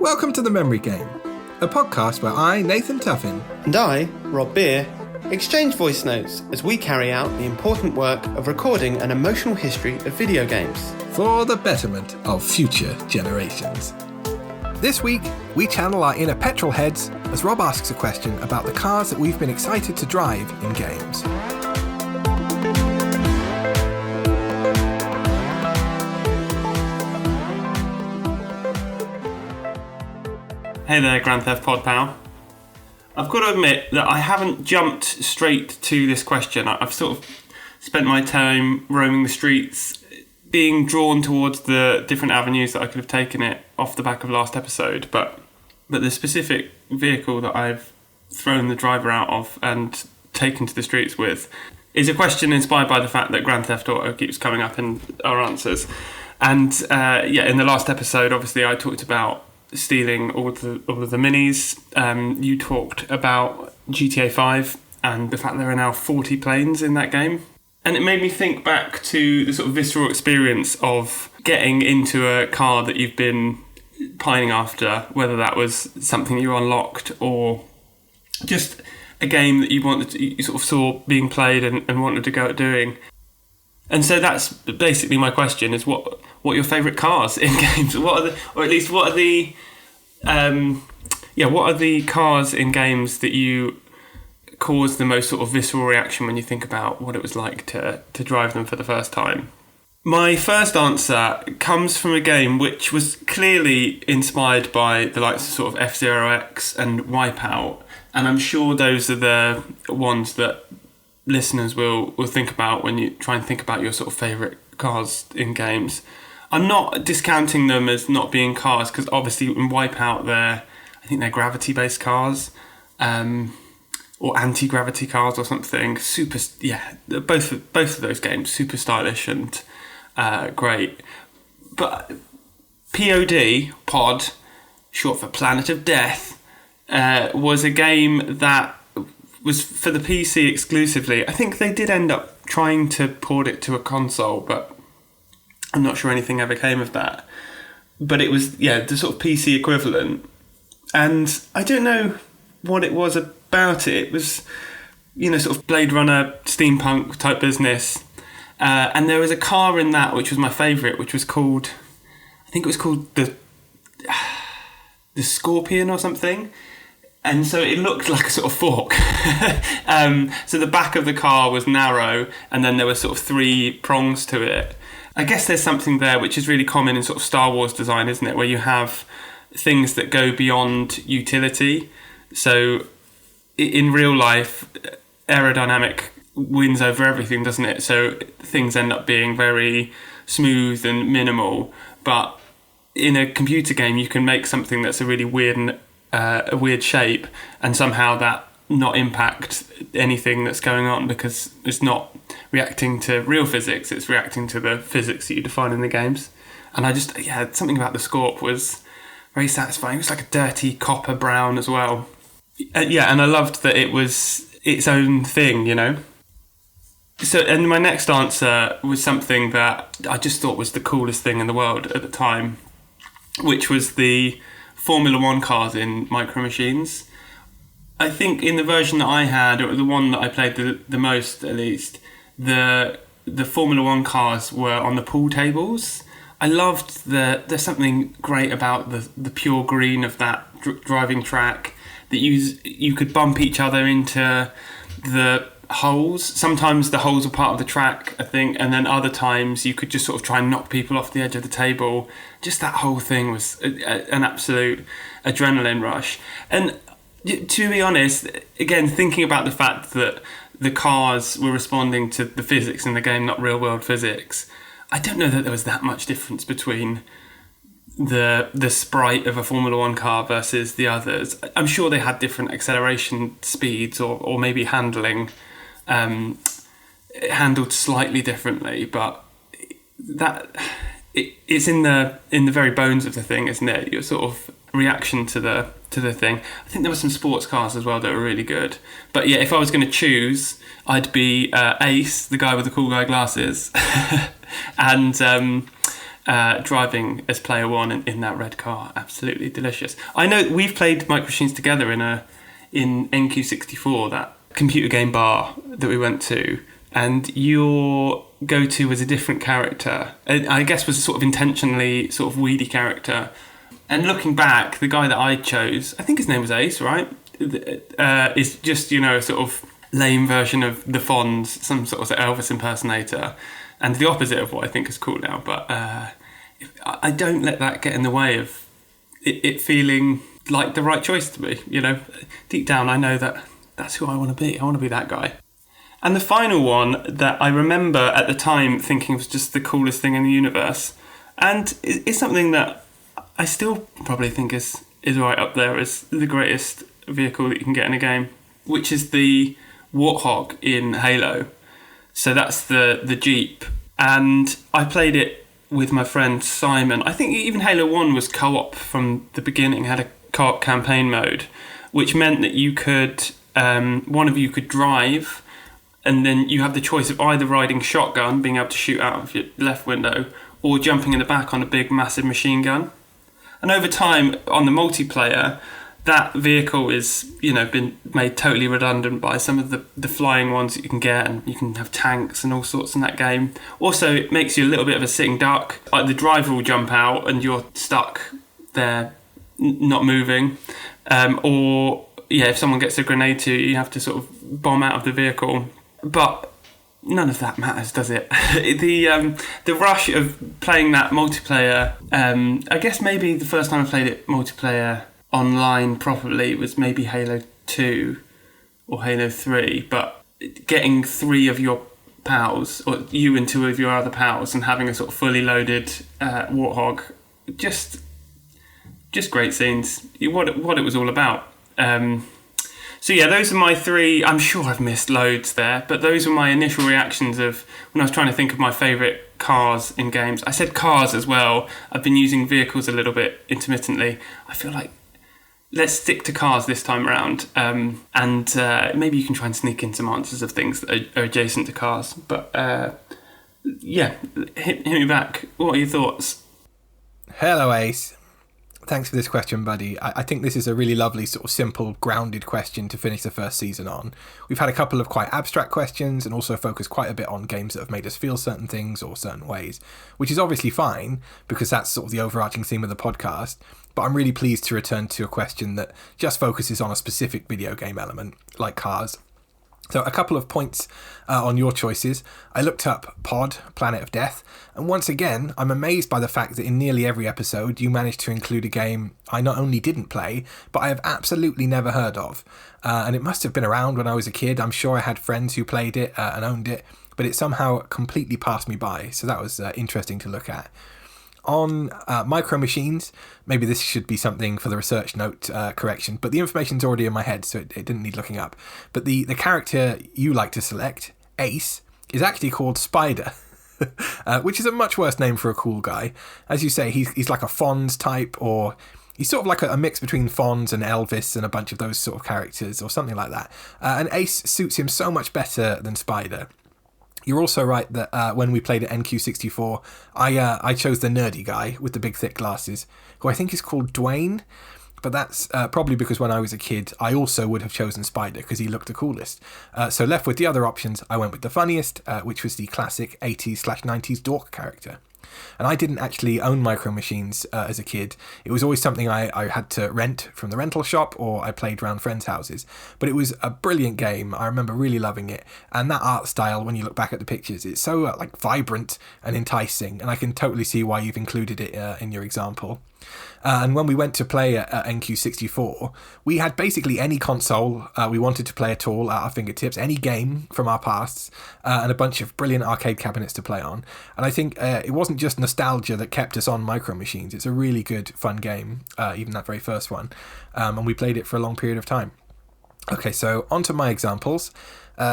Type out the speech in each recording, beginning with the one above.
Welcome to The Memory Game, a podcast where I, Nathan Tuffin, and I, Rob Beer, exchange voice notes as we carry out the important work of recording an emotional history of video games for the betterment of future generations. This week, we channel our inner petrol heads as Rob asks a question about the cars that we've been excited to drive in games. Hey there, Grand Theft Pod pal. I've got to admit that I haven't jumped straight to this question. I've sort of spent my time roaming the streets, being drawn towards the different avenues that I could have taken it off the back of last episode, but the specific vehicle that I've thrown the driver out of and taken to the streets with is a question inspired by the fact that Grand Theft Auto keeps coming up in our answers. And in the last episode, obviously, I talked about stealing all of the minis. You talked about GTA 5 and the fact there are now 40 planes in that game. And it made me think back to the sort of visceral experience of getting into a car that you've been pining after, whether that was something you unlocked or just a game that you sort of saw being played and wanted to go at doing. And so that's basically my question: is what are your favourite cars in games? What are the cars in games that you cause the most sort of visceral reaction when you think about what it was like to drive them for the first time? My first answer comes from a game which was clearly inspired by the likes of sort of F-Zero X and Wipeout, and I'm sure those are the ones that listeners will think about when you try and think about your sort of favourite cars in games. I'm not discounting them as not being cars, because obviously in Wipeout I think they're gravity-based cars, or anti-gravity cars or something. Both of those games super stylish and great. But Pod, short for Planet of Death, was a game that was for the PC exclusively. I think they did end up trying to port it to a console, but I'm not sure anything ever came of that. But it was, the sort of PC equivalent. And I don't know what it was about it. It was, sort of Blade Runner, steampunk type business. And there was a car in that which was my favourite, which was called, I think it was called the Scorpion or something. And so it looked like a sort of fork. So the back of the car was narrow, and then there were sort of three prongs to it. I guess there's something there which is really common in sort of Star Wars design, isn't it? Where you have things that go beyond utility. So in real life, aerodynamic wins over everything, doesn't it? So things end up being very smooth and minimal. But in a computer game, you can make something that's a really weird and a weird shape, and somehow that not impact anything that's going on, because it's not reacting to real physics, it's reacting to the physics that you define in the games. And I just, something about the Scorp was very satisfying. It was like a dirty copper brown as well. And I loved that it was its own thing, So, and my next answer was something that I just thought was the coolest thing in the world at the time, which was the Formula One cars in Micro Machines. I think in the version that I had, or the one that I played the most at least, the Formula One cars were on the pool tables. I loved there's something great about the pure green of that driving track, that you could bump each other into the holes. Sometimes the holes were part of the track, I think, and then other times you could just sort of try and knock people off the edge of the table. Just that whole thing was an absolute adrenaline rush. And to be honest, again, thinking about the fact that the cars were responding to the physics in the game, not real world physics, I don't know that there was that much difference between the sprite of a Formula One car versus the others. I'm sure they had different acceleration speeds or maybe handled slightly differently, but it's in the very bones of the thing, isn't it? Your sort of reaction to the thing. I think there were some sports cars as well that were really good. But if I was going to choose, I'd be Ace, the guy with the cool guy glasses, and driving as player one in that red car. Absolutely delicious. I know we've played Micro Machines together in NQ64, that computer game bar that we went to, and your go-to was a different character. I guess was sort of intentionally sort of weedy character. And looking back, the guy that I chose, I think his name was Ace, right? Is just, a sort of lame version of the Fonz, some sort of Elvis impersonator, and the opposite of what I think is cool now. But I don't let that get in the way of it feeling like the right choice to me. Deep down, I know that that's who I want to be. I want to be that guy. And the final one that I remember at the time thinking was just the coolest thing in the universe, and it's something that I still probably think is right up there as the greatest vehicle that you can get in a game, which is the Warthog in Halo. So that's the Jeep. And I played it with my friend Simon. I think even Halo 1 was co-op from the beginning, had a co-op campaign mode, which meant that you could, one of you could drive, and then you have the choice of either riding shotgun, being able to shoot out of your left window, or jumping in the back on a big, massive machine gun. And over time, on the multiplayer, that vehicle is, been made totally redundant by some of the flying ones that you can get, and you can have tanks and all sorts in that game. Also, it makes you a little bit of a sitting duck. Like the driver will jump out and you're stuck there, not moving. If someone gets a grenade to you, you have to sort of bomb out of the vehicle. But none of that matters, does it? The rush of playing that multiplayer, I guess maybe the first time I played it multiplayer online properly was maybe Halo 2 or Halo 3, but getting 3 of your pals, or you and 2 of your other pals, and having a sort of fully loaded Warthog, just great scenes. What it was all about. So yeah, those are my 3. I'm sure I've missed loads there, but those were my initial reactions of when I was trying to think of my favourite cars in games. I said cars as well. I've been using vehicles a little bit intermittently. I feel like let's stick to cars this time around, and maybe you can try and sneak in some answers of things that are adjacent to cars. But hit me back. What are your thoughts? Hello, Ace. Thanks for this question, buddy. I think this is a really lovely, sort of simple, grounded question to finish the first season on. We've had a couple of quite abstract questions and also focused quite a bit on games that have made us feel certain things or certain ways, which is obviously fine because that's sort of the overarching theme of the podcast. But I'm really pleased to return to a question that just focuses on a specific video game element, like cars. So a couple of points on your choices. I looked up Pod, Planet of Death, and once again, I'm amazed by the fact that in nearly every episode, you managed to include a game I not only didn't play, but I have absolutely never heard of. And it must have been around when I was a kid. I'm sure I had friends who played it and owned it, but it somehow completely passed me by. So that was interesting to look at. On Micro Machines, maybe this should be something for the research note correction, but the information's already in my head, so it didn't need looking up. But the character you like to select, Ace, is actually called Spider, which is a much worse name for a cool guy. As you say, he's like a Fonz type, or he's sort of like a mix between Fonz and Elvis and a bunch of those sort of characters, or something like that. And Ace suits him so much better than Spider. You're also right that when we played at NQ64, I chose the nerdy guy with the big thick glasses, who I think is called Dwayne, but that's probably because when I was a kid, I also would have chosen Spider because he looked the coolest. So left with the other options, I went with the funniest, which was the classic 80s/90s dork character. And I didn't actually own Micro Machines as a kid. It was always something I had to rent from the rental shop, or I played around friends' houses. But it was a brilliant game. I remember really loving it. And that art style, when you look back at the pictures, it's so vibrant and enticing. And I can totally see why you've included it in your example. And when we went to play at NQ64, we had basically any console we wanted to play at all at our fingertips, any game from our pasts, and a bunch of brilliant arcade cabinets to play on. And I think it wasn't just nostalgia that kept us on Micro Machines. It's a really good, fun game, even that very first one. And we played it for a long period of time. Okay, so on to my examples.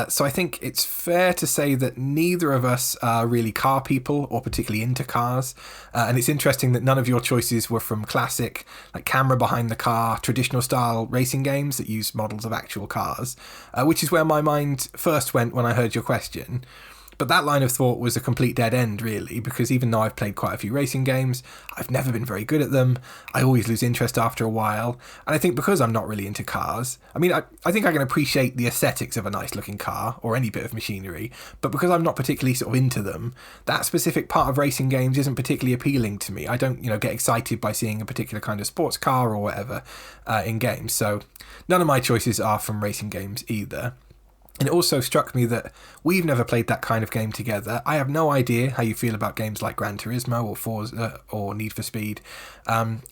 So I think it's fair to say that neither of us are really car people or particularly into cars. And it's interesting that none of your choices were from classic, like camera behind the car, traditional style racing games that use models of actual cars, which is where my mind first went when I heard your question. But that line of thought was a complete dead end, really, because even though I've played quite a few racing games, I've never been very good at them. I always lose interest after a while. And I think because I'm not really into cars, I mean, I think I can appreciate the aesthetics of a nice looking car or any bit of machinery, but because I'm not particularly sort of into them, that specific part of racing games isn't particularly appealing to me. I don't, get excited by seeing a particular kind of sports car or whatever in games. So none of my choices are from racing games either. And it also struck me that we've never played that kind of game together. I have no idea how you feel about games like Gran Turismo or Forza or Need for Speed.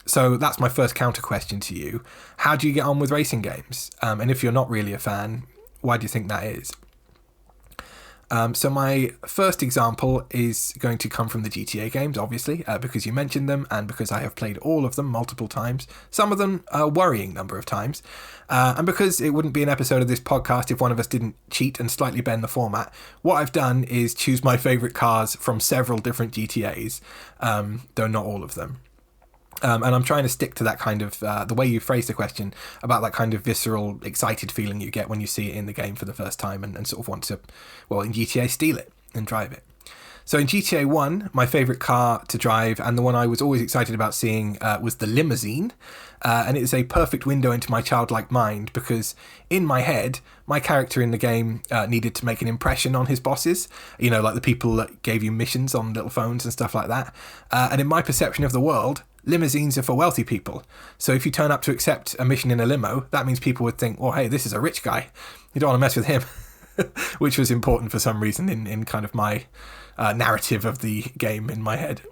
So that's my first counter question to you. How do you get on with racing games? And if you're not really a fan, why do you think that is? So my first example is going to come from the GTA games, obviously, because you mentioned them and because I have played all of them multiple times, some of them a worrying number of times, and because it wouldn't be an episode of this podcast if one of us didn't cheat and slightly bend the format. What I've done is choose my favourite cars from several different GTAs, though not all of them. And I'm trying to stick to that kind of, the way you phrased the question, about that kind of visceral, excited feeling you get when you see it in the game for the first time and sort of want to, well, in GTA, steal it and drive it. So in GTA 1, my favourite car to drive, and the one I was always excited about seeing, was the limousine. And it is a perfect window into my childlike mind, because in my head, my character in the game needed to make an impression on his bosses, like the people that gave you missions on little phones and stuff like that. And in my perception of the world, limousines are for wealthy people. So if you turn up to accept a mission in a limo, that means people would think, well, hey, this is a rich guy. You don't want to mess with him. Which was important for some reason in kind of my narrative of the game in my head.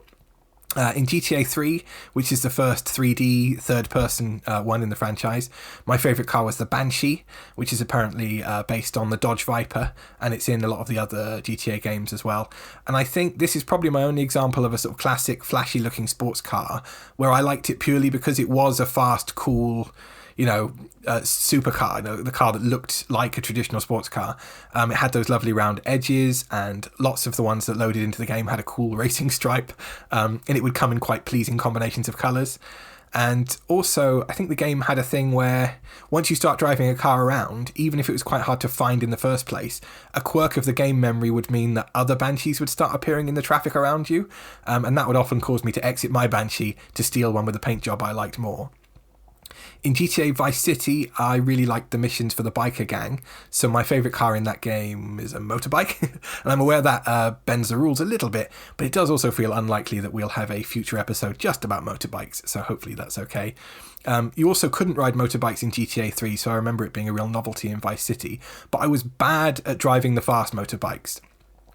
In GTA 3, which is the first 3D third-person one in the franchise, my favourite car was the Banshee, which is apparently based on the Dodge Viper, and it's in a lot of the other GTA games as well. And I think this is probably my only example of a sort of classic, flashy-looking sports car, where I liked it purely because it was a fast, cool, supercar, the car that looked like a traditional sports car. It had those lovely round edges, and lots of the ones that loaded into the game had a cool racing stripe, and it would come in quite pleasing combinations of colours. And also, I think the game had a thing where once you start driving a car around, even if it was quite hard to find in the first place, a quirk of the game memory would mean that other Banshees would start appearing in the traffic around you, and that would often cause me to exit my Banshee to steal one with a paint job I liked more. In GTA Vice City, I really liked the missions for the biker gang, so my favourite car in that game is a motorbike, and I'm aware that bends the rules a little bit, but it does also feel unlikely that we'll have a future episode just about motorbikes, so hopefully that's okay. You also couldn't ride motorbikes in GTA 3, so I remember it being a real novelty in Vice City, but I was bad at driving the fast motorbikes.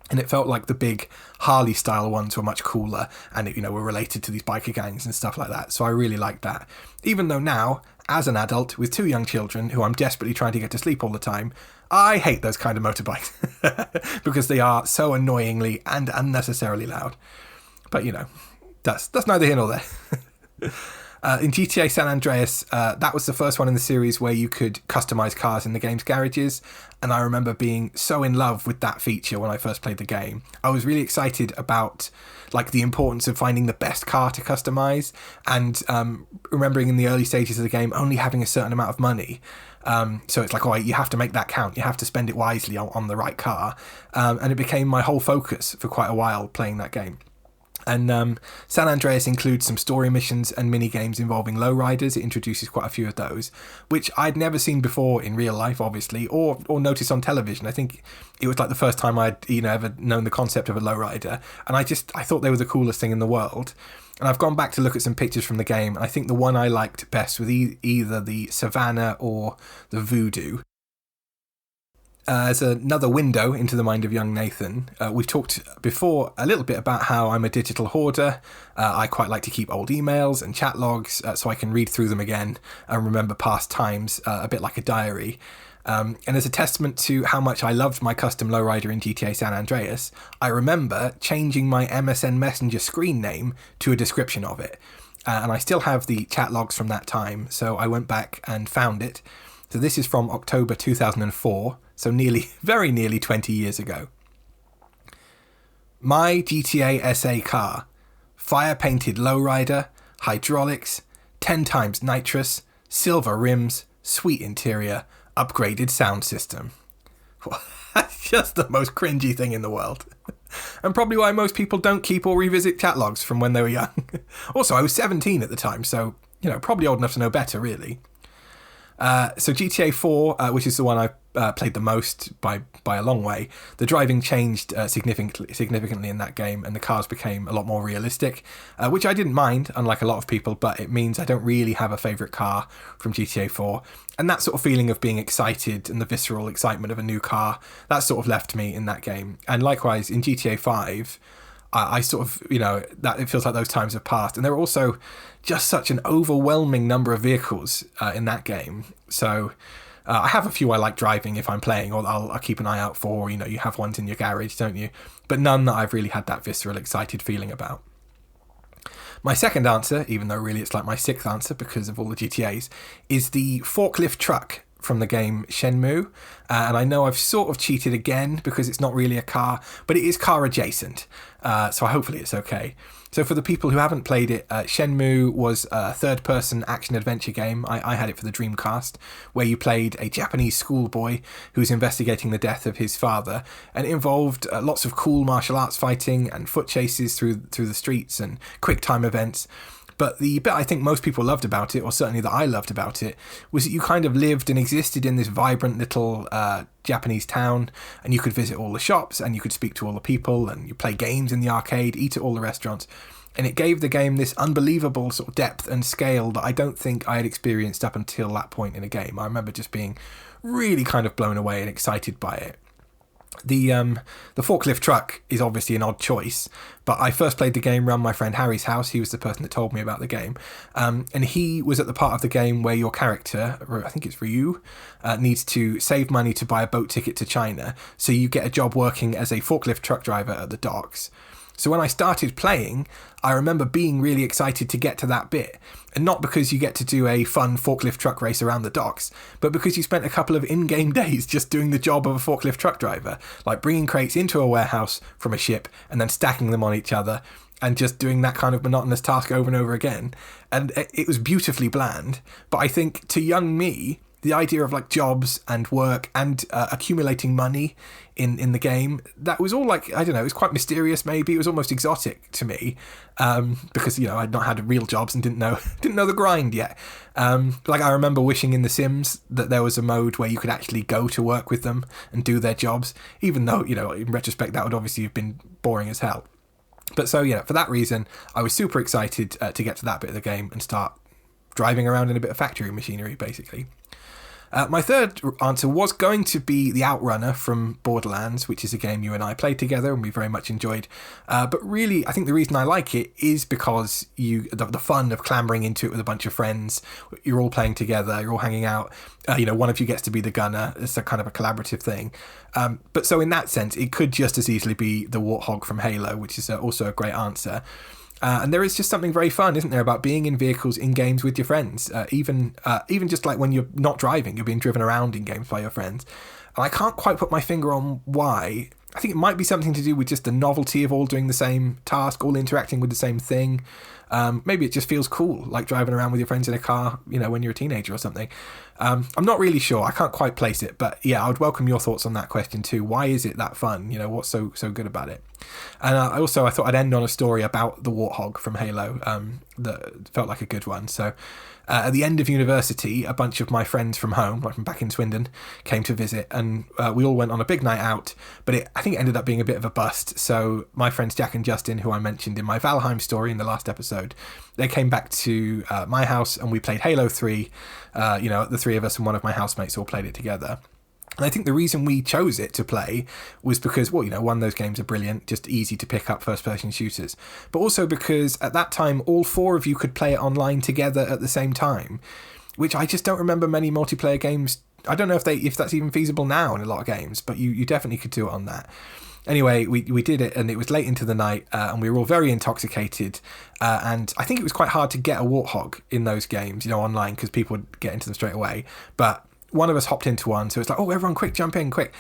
And it felt like the big Harley-style ones were much cooler and, were related to these biker gangs and stuff like that. So I really liked that. Even though now, as an adult with 2 young children who I'm desperately trying to get to sleep all the time, I hate those kind of motorbikes because they are so annoyingly and unnecessarily loud. But, that's neither here nor there. In GTA San Andreas, that was the first one in the series where you could customize cars in the game's garages, and I remember being so in love with that feature when I first played the game. I was really excited about the importance of finding the best car to customize, and remembering in the early stages of the game only having a certain amount of money. So it's you have to make that count. You have to spend it wisely on the right car, and it became my whole focus for quite a while playing that game. And San Andreas includes some story missions and mini games involving lowriders. It introduces quite a few of those, which I'd never seen before in real life, obviously, or noticed on television. I think it was the first time I'd ever known the concept of a lowrider, and I thought they were the coolest thing in the world. And I've gone back to look at some pictures from the game, and I think the one I liked best was either the Savannah or the Voodoo. As another window into the mind of young Nathan, we've talked before a little bit about how I'm a digital hoarder. I quite like to keep old emails and chat logs so I can read through them again and remember past times, a bit like a diary. And as a testament to how much I loved my custom lowrider in GTA San Andreas, I remember changing my MSN Messenger screen name to a description of it. And I still have the chat logs from that time, so I went back and found it. So this is from October 2004, so very nearly 20 years ago. My GTA SA car, fire-painted lowrider, hydraulics, 10 times nitrous, silver rims, sweet interior, upgraded sound system. That's just the most cringy thing in the world. And probably why most people don't keep or revisit chat logs from when they were young. Also, I was 17 at the time, so, probably old enough to know better, really. So GTA 4, which is the one I played the most by a long way, the driving changed significantly in that game, and the cars became a lot more realistic, which I didn't mind, unlike a lot of people, but it means I don't really have a favourite car from GTA 4. And that sort of feeling of being excited and the visceral excitement of a new car, that sort of left me in that game. And likewise, in GTA 5... I sort of, that it feels like those times have passed. And there are also just such an overwhelming number of vehicles in that game. So I have a few I like driving if I'm playing, or I'll keep an eye out for. You have ones in your garage, don't you? But none that I've really had that visceral, excited feeling about. My second answer, even though really it's like my sixth answer because of all the GTAs, is the forklift truck from the game Shenmue. And I know I've sort of cheated again because it's not really a car, but it is car adjacent. So hopefully it's okay. So for the people who haven't played it, Shenmue was a third-person action-adventure game. I had it for the Dreamcast, where you played a Japanese schoolboy who was investigating the death of his father, and it involved lots of cool martial arts fighting and foot chases through the streets and quick-time events. But the bit I think most people loved about it, or certainly that I loved about it, was that you kind of lived and existed in this vibrant little Japanese town, and you could visit all the shops, and you could speak to all the people, and you play games in the arcade, eat at all the restaurants. And it gave the game this unbelievable sort of depth and scale that I don't think I had experienced up until that point in a game. I remember just being really kind of blown away and excited by it. The forklift truck is obviously an odd choice, but I first played the game around my friend Harry's house. He was the person that told me about the game, and he was at the part of the game where your character, I think it's Ryu, needs to save money to buy a boat ticket to China, so you get a job working as a forklift truck driver at the docks. So when I started playing, I remember being really excited to get to that bit. And not because you get to do a fun forklift truck race around the docks, but because you spent a couple of in-game days just doing the job of a forklift truck driver, like bringing crates into a warehouse from a ship and then stacking them on each other and just doing that kind of monotonous task over and over again. And it was beautifully bland. But I think to young me, the idea of like jobs and work and accumulating money in the game, that was all like, I don't know, it was quite mysterious maybe. It was almost exotic to me because, I'd not had real jobs and didn't know the grind yet. Like I remember wishing in The Sims that there was a mode where you could actually go to work with them and do their jobs, even though, in retrospect, that would obviously have been boring as hell. But so, for that reason, I was super excited to get to that bit of the game and start driving around in a bit of factory machinery, basically. My third answer was going to be the Outrunner from Borderlands, which is a game you and I played together and we very much enjoyed. But really, I think the reason I like it is because the fun of clambering into it with a bunch of friends. You're all playing together, you're all hanging out. One of you gets to be the gunner. It's a kind of a collaborative thing. But so in that sense, it could just as easily be the Warthog from Halo, which is also a great answer. And there is just something very fun, isn't there, about being in vehicles in games with your friends. Even just like when you're not driving, you're being driven around in games by your friends. And I can't quite put my finger on why. I think it might be something to do with just the novelty of all doing the same task, all interacting with the same thing. Maybe it just feels cool, like driving around with your friends in a car, when you're a teenager or something. I'm not really sure. I can't quite place it. But yeah, I would welcome your thoughts on that question too. Why is it that fun? What's so good about it? And I thought I'd end on a story about the Warthog from Halo that felt like a good one. So at the end of university, a bunch of my friends from home, like from back in Swindon, came to visit, and we all went on a big night out, but I think it ended up being a bit of a bust. So my friends Jack and Justin, who I mentioned in my Valheim story in the last episode, they came back to my house and we played Halo 3. The three of us and one of my housemates all played it together. And I think the reason we chose it to play was because, one, those games are brilliant, just easy to pick up first-person shooters. But also because at that time, all four of you could play it online together at the same time, which I just don't remember many multiplayer games. I don't know if that's even feasible now in a lot of games, but you definitely could do it on that. Anyway, we did it, and it was late into the night, and we were all very intoxicated, and I think it was quite hard to get a Warthog in those games, online, because people would get into them straight away. But one of us hopped into one, so it's like, oh, everyone quick, jump in, quick.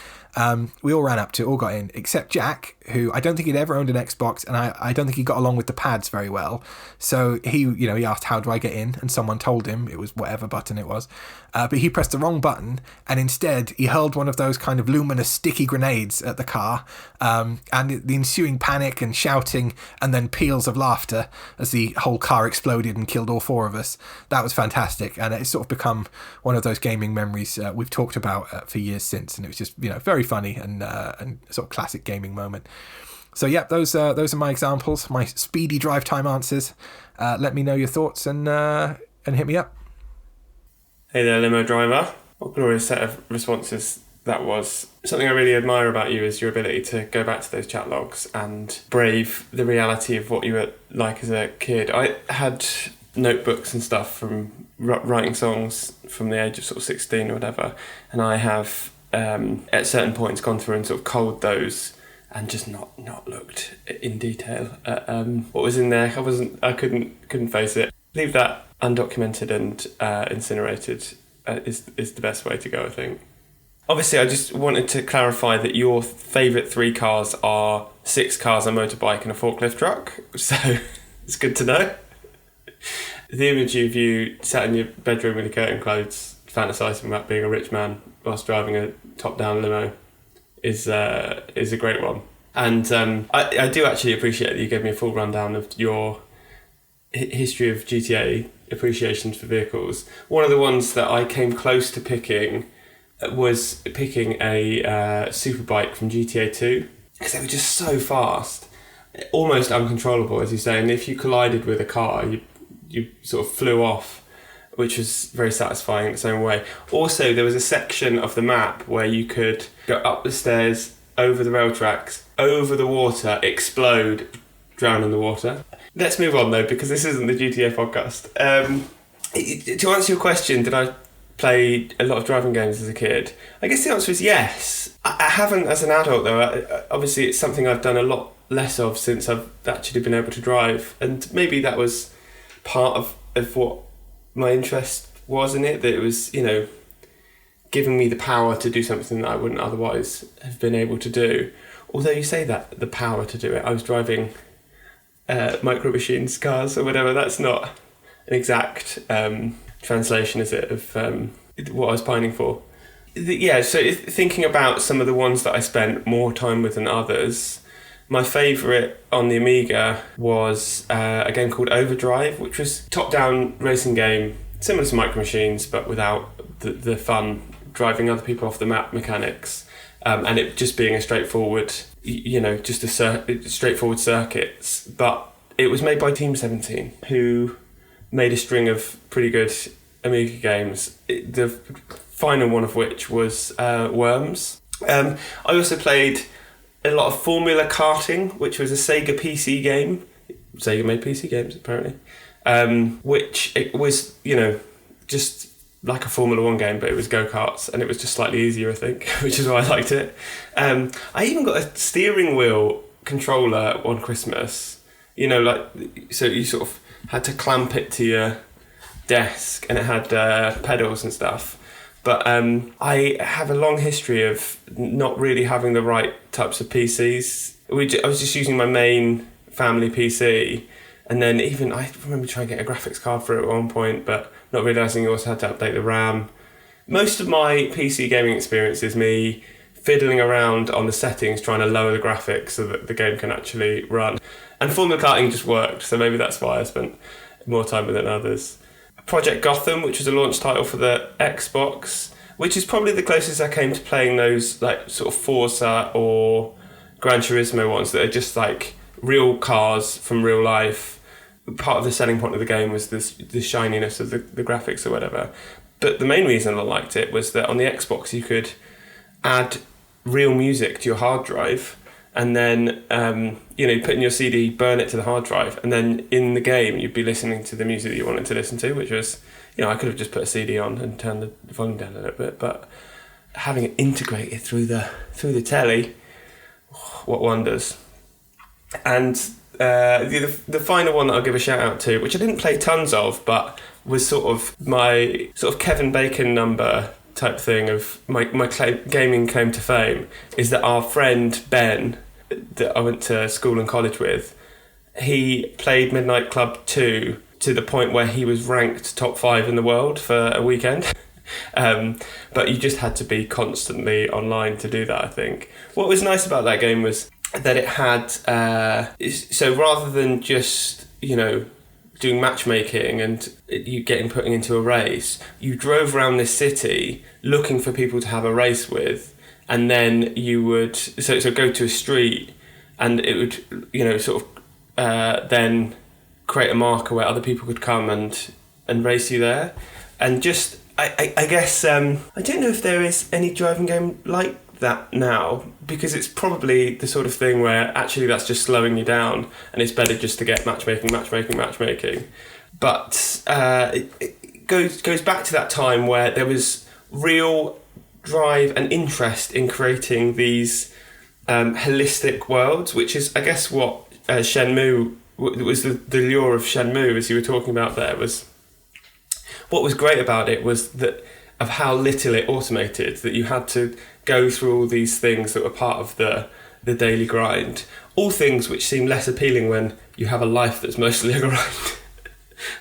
We all ran up to it, all got in, except Jack, who I don't think he'd ever owned an Xbox, and I don't think he got along with the pads very well. So he asked, how do I get in? And someone told him it was whatever button it was. But he pressed the wrong button, and instead he hurled one of those kind of luminous sticky grenades at the car, and the ensuing panic and shouting and then peals of laughter as the whole car exploded and killed all four of us. That was fantastic, and it's sort of become one of those gaming memories we've talked about for years since, and it was just very funny and sort of classic gaming moment. So yeah, those are my examples, my speedy drive time answers. Let me know your thoughts and hit me up. Hey there, limo driver. What glorious set of responses that was. Something I really admire about you is your ability to go back to those chat logs and brave the reality of what you were like as a kid. I had notebooks and stuff from writing songs from the age of sort of 16 or whatever, and I have at certain points gone through and sort of culled those and just not looked in detail at what was in there. I couldn't face it. Leave that undocumented and incinerated is the best way to go, I think. Obviously, I just wanted to clarify that your favourite 3 cars are 6 cars, a motorbike and a forklift truck, so it's good to know. The image of you sat in your bedroom in your curtain clothes fantasising about being a rich man whilst driving a top-down limo is a great one. And I do actually appreciate that you gave me a full rundown of your history of GTA appreciations for vehicles. One of the ones that I came close to picking was picking a superbike from GTA 2, because they were just so fast, almost uncontrollable, as you say, and if you collided with a car, you sort of flew off, which was very satisfying in its own way. Also, there was a section of the map where you could go up the stairs, over the rail tracks, over the water, explode, drown in the water. Let's move on though, because this isn't the GTA podcast. To answer your question, did I play a lot of driving games as a kid? I guess the answer is yes. I haven't as an adult though. Obviously it's something I've done a lot less of since I've actually been able to drive, and maybe that was part of what my interest was in it, that it was, giving me the power to do something that I wouldn't otherwise have been able to do. Although you say that, the power to do it, I was driving Micro Machines cars or whatever. That's not an exact translation, is it, of what I was pining for. So thinking about some of the ones that I spent more time with than others, my favourite on the Amiga was a game called Overdrive, which was a top-down racing game, similar to Micro Machines, but without the fun driving other people off the map mechanics, and it just being a straightforward, straightforward circuits. But it was made by Team 17, who made a string of pretty good Amiga games, the final one of which was Worms. I also played a lot of Formula Karting, which was a Sega PC game. Sega made PC games, apparently. Which it was, just like a Formula 1 game, but it was go-karts, and it was just slightly easier, I think, which is why I liked it. I even got a steering wheel controller one Christmas, so you sort of had to clamp it to your desk, and it had pedals and stuff. But I have a long history of not really having the right types of PCs. I was just using my main family PC, and then I remember trying to get a graphics card for it at one point, but not realising you also had to update the RAM. Most of my PC gaming experience is me fiddling around on the settings, trying to lower the graphics so that the game can actually run. And Formula Karting just worked, so maybe that's why I spent more time with it than others. Project Gotham, which was a launch title for the Xbox, which is probably the closest I came to playing those like sort of Forza or Gran Turismo ones that are just like real cars from real life. Part of the selling point of the game was the shininess of the graphics or whatever. But the main reason I liked it was that on the Xbox you could add real music to your hard drive, and then put in your CD, burn it to the hard drive, and then in the game you'd be listening to the music that you wanted to listen to, which was, I could have just put a CD on and turned the volume down a little bit, but having it integrated through the telly, what wonders. And the final one that I'll give a shout out to, which I didn't play tons of, but was sort of my sort of Kevin Bacon number type thing of my gaming claim to fame is that our friend Ben, that I went to school and college with, he played Midnight Club 2 to the point where he was ranked top 5 in the world for a weekend. But you just had to be constantly online to do that, I think. What was nice about that game was that it had... so rather than just, doing matchmaking and you putting into a race, you drove around this city looking for people to have a race with, and then you would so go to a street and it would then create a marker where other people could come and race you there. And just I guess I don't know if there is any driving game like that now, because it's probably the sort of thing where actually that's just slowing you down and it's better just to get matchmaking. But it goes back to that time where there was real drive and interest in creating these holistic worlds, which is, I guess, what Shenmue was the lure of Shenmue, as you were talking about there. Was what was great about it was that of how little it automated, that you had to go through all these things that were part of the daily grind, all things which seem less appealing when you have a life that's mostly a grind,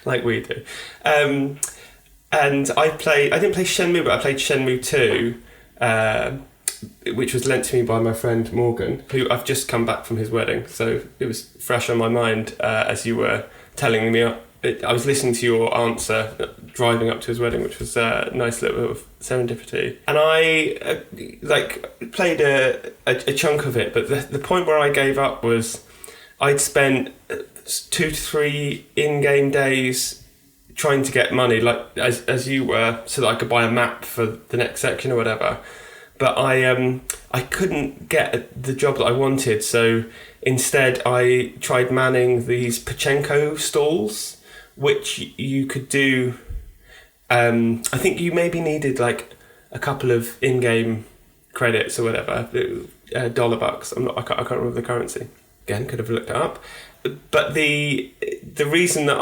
like we do. And I didn't play Shenmue, but I played Shenmue 2, which was lent to me by my friend Morgan, who I've just come back from his wedding, so it was fresh on my mind as you were telling me. I was listening to your answer driving up to his wedding, which was a nice little bit of serendipity. And I played a chunk of it, but the point where I gave up was I'd spent 2 to 3 in-game days trying to get money, like as you were, so that I could buy a map for the next section or whatever. But I couldn't get the job that I wanted, so instead I tried manning these pachinko stalls, which you could do. I think you maybe needed like a couple of in-game credits or whatever, $bucks. I can't remember the currency. Again, could have looked it up. But the reason that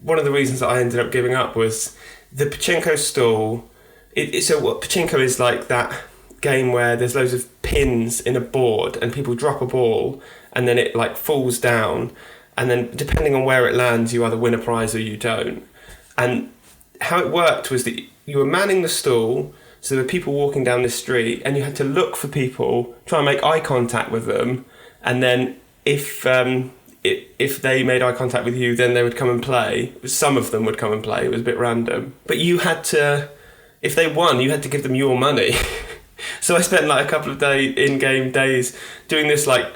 one of the reasons that I ended up giving up was the pachinko stall. So what pachinko is, like that game where there's loads of pins in a board and people drop a ball and then it like falls down, and then depending on where it lands you either win a prize or you don't. And how it worked was that you were manning the stall, so there were people walking down the street and you had to look for people, try and make eye contact with them, and then if they made eye contact with you, then they would come and play. Some of them would come and play. It was a bit random, but you had to, if they won, you had to give them your money. So I spent like a couple of in-game days doing this like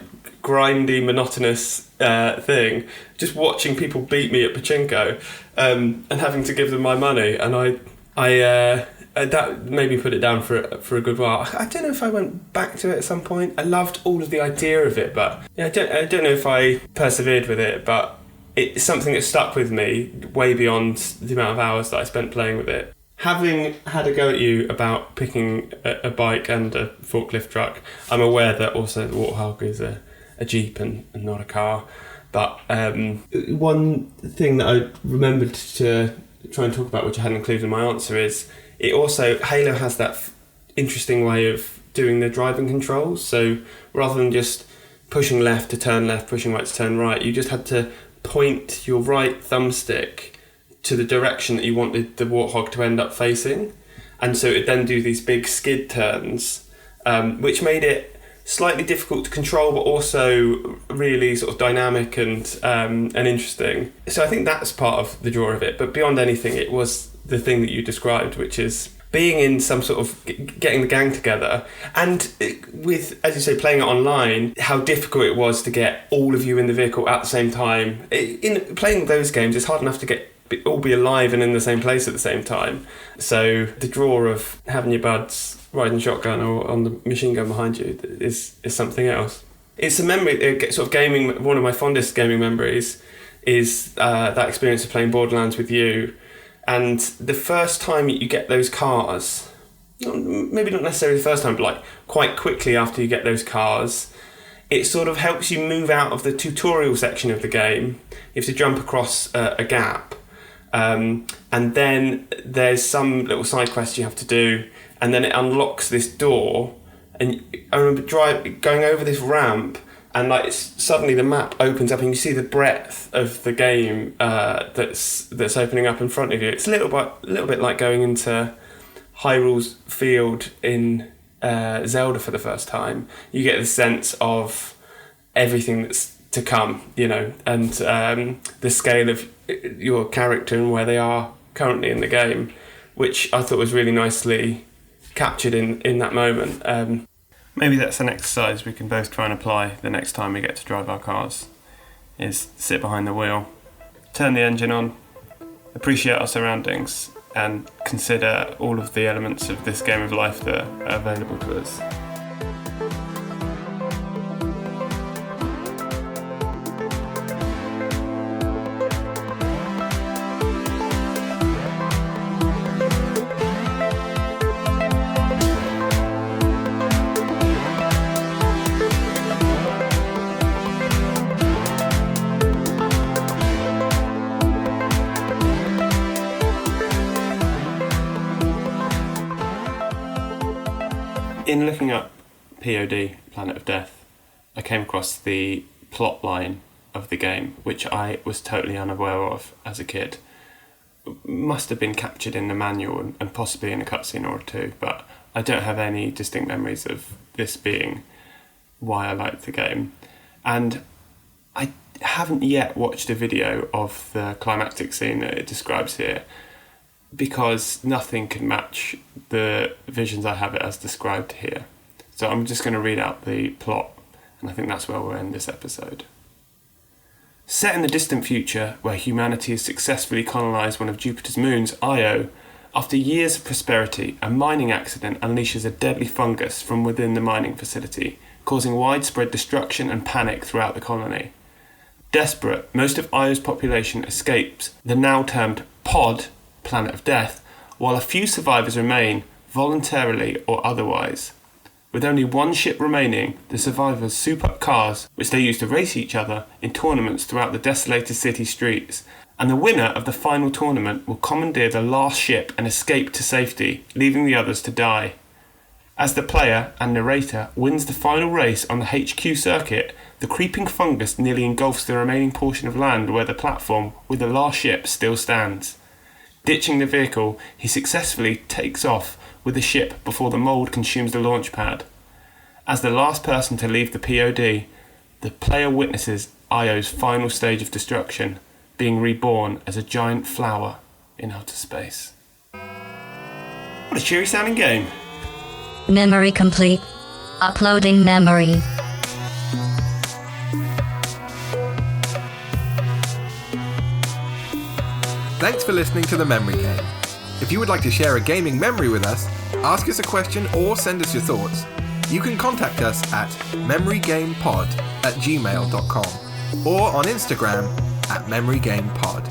grindy, monotonous thing, just watching people beat me at pachinko, and having to give them my money. And I that made me put it down for a good while. I don't know if I went back to it at some point. I loved all of the idea of it, but I don't know if I persevered with it. But it's something that stuck with me way beyond the amount of hours that I spent playing with it. Having had a go at you about picking a bike and a forklift truck, I'm aware that also the Warthog is a Jeep and not a car. But one thing that I remembered to try and talk about, which I hadn't included in my answer, is it also, Halo has that interesting way of doing the driving controls. So rather than just pushing left to turn left, pushing right to turn right, you just had to point your right thumbstick to the direction that you wanted the Warthog to end up facing. And so it then do these big skid turns, which made it slightly difficult to control, but also really sort of dynamic and interesting. So I think that's part of the draw of it. But beyond anything, it was the thing that you described, which is being in some sort of getting the gang together, and with, as you say, playing it online, how difficult it was to get all of you in the vehicle at the same time. In playing those games, it's hard enough to all be alive and in the same place at the same time. So the draw of having your buds riding shotgun or on the machine gun behind you is something else. It's a memory, sort of gaming. One of my fondest gaming memories is that experience of playing Borderlands with you. And the first time you get those cars, maybe not necessarily the first time, but like quite quickly after you get those cars, it sort of helps you move out of the tutorial section of the game. You have to jump across a gap. And then there's some little side quest you have to do, and then it unlocks this door. And I remember going over this ramp, and like suddenly the map opens up, and you see the breadth of the game that's opening up in front of you. It's a little bit like going into Hyrule's Field in Zelda for the first time. You get the sense of everything that's to come, and the scale of your character and where they are currently in the game, which I thought was really nicely captured in that moment. Maybe that's an exercise we can both try and apply the next time we get to drive our cars, is sit behind the wheel, turn the engine on, appreciate our surroundings, and consider all of the elements of this game of life that are available to us. In looking up POD, Planet of Death, I came across the plot line of the game, which I was totally unaware of as a kid. Must have been captured in the manual and possibly in a cutscene or two, but I don't have any distinct memories of this being why I liked the game. And I haven't yet watched a video of the climactic scene that it describes here, because nothing can match the visions I have it as described here. So I'm just going to read out the plot, and I think that's where we'll end this episode. Set in the distant future, where humanity has successfully colonised one of Jupiter's moons, Io, after years of prosperity, a mining accident unleashes a deadly fungus from within the mining facility, causing widespread destruction and panic throughout the colony. Desperate, most of Io's population escapes the now termed POD, Planet of Death, while a few survivors remain, voluntarily or otherwise. With only one ship remaining, the survivors soup up cars, which they use to race each other in tournaments throughout the desolated city streets, and the winner of the final tournament will commandeer the last ship and escape to safety, leaving the others to die. As the player and narrator wins the final race on the HQ circuit, the creeping fungus nearly engulfs the remaining portion of land where the platform with the last ship still stands. Ditching the vehicle, he successfully takes off with the ship before the mould consumes the launch pad. As the last person to leave the POD, the player witnesses Io's final stage of destruction, being reborn as a giant flower in outer space. What a cheery sounding game. Memory complete. Uploading memory. Thanks for listening to The Memory Game. If you would like to share a gaming memory with us, ask us a question or send us your thoughts, you can contact us at memorygamepod@gmail.com or on Instagram @memorygamepod.